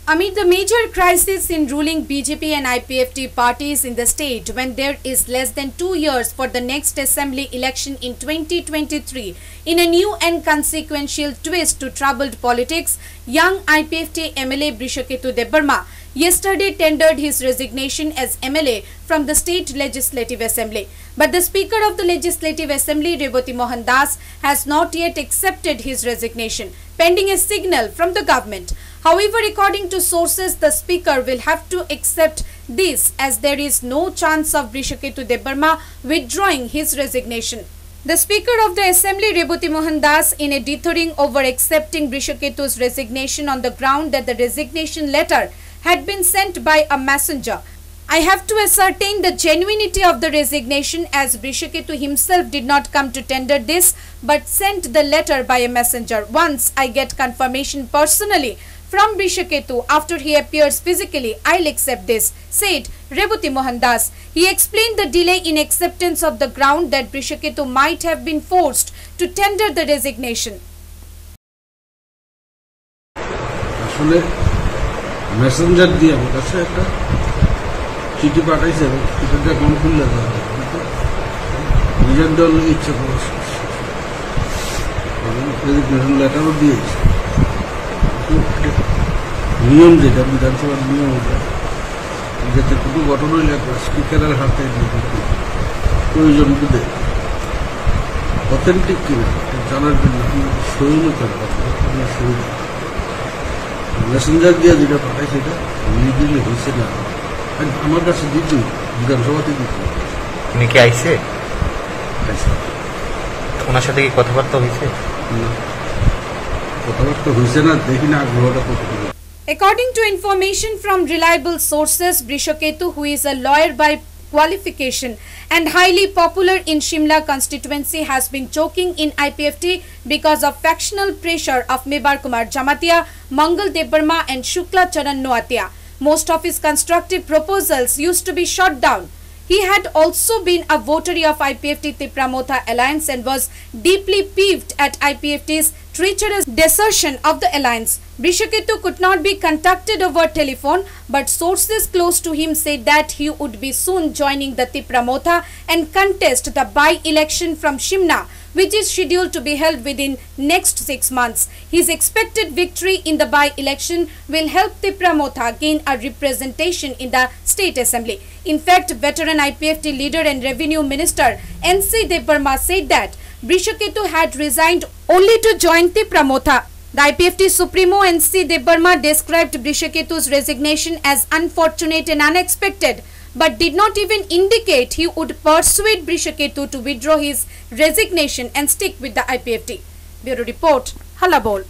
Amid the major crisis in ruling BJP and IPFT parties in the state, when there is less than 2 years for the next assembly election in 2023, in a new and consequential twist to troubled politics, young IPFT MLA Brishaketu Debbarma yesterday tendered his resignation as MLA from the State Legislative Assembly. But the Speaker of the Legislative Assembly, Reboti Mohan Das, has not yet accepted his resignation, pending a signal from the government. However, according to sources, the Speaker will have to accept this as there is no chance of Brishaketu Debbarma withdrawing his resignation. The Speaker of the Assembly, Reboti Mohan Das, in a dithering over accepting Brishaketu's resignation on the ground that the resignation letter had been sent by a messenger. I have to ascertain the genuinity of the resignation as Brishaketu himself did not come to tender this but sent the letter by a messenger. Once I get confirmation personally from Brishaketu after he appears physically, I'll accept this, said Reboti Mohan Das. He explained the delay in acceptance of the ground that Brishaketu might have been forced to tender the resignation. Messenger দিয়ে আমার কাছে একটা চিঠি পাঠাইছে, চিঠিটা কোন খুললে নিজের দল ইচ্ছে করে রেজিগনেশন লেটারও দিয়েছে। নিয়ম যেটা বিধানসভার নিয়ম ওটা যাতে কোনো গঠন হইলে স্পিকারের হাতে প্রয়োজন বুঝে অথেন্টিক কিনা জানার জন্য সই নিতে সই মেসেঞ্জার দিয়ে যেটা পাঠায় সেটা লিগেলি হয়েছে না, আমার কাছে দিচ্ছি বিধানসভাতে দিচ্ছি। উনি কি আইছে? ওনার সাথে কি কথাবার্তা হয়েছে? কথাবার্তা হয়েছে না, দেখি না আগ্রহটা কতটুকু। According to information from reliable sources, Brishaketu, who is a lawyer by qualification and highly popular in Shimla constituency, has been choking in IPFT because of factional pressure of Mebar Kumar Jamatia, Mangal Debbarma and Shukla Charan Noatia. Most of his constructive proposals used to be shot down. He had also been a votary of IPFT Tipra-Motha alliance and was deeply peeved at IPFT's treacherous desertion of the alliance. Brishaketu could not be contacted over telephone, but sources close to him said that he would be soon joining the Tipra-Motha and contest the by-election from Shimla, which is scheduled to be held within next 6 months. His expected victory in the by-election will help Tipra-Motha gain a representation in the State Assembly. In fact, veteran IPFT leader and Revenue Minister N.C. Debbarma said that Brishaketu had resigned only to join Tipra-Motha. The IPFT Supremo N.C. Debbarma described Brishaketu's resignation as unfortunate and unexpected, but did not even indicate he would persuade Brishaketu to withdraw his resignation and stick with the IPFT. Bureau Report, Halabol.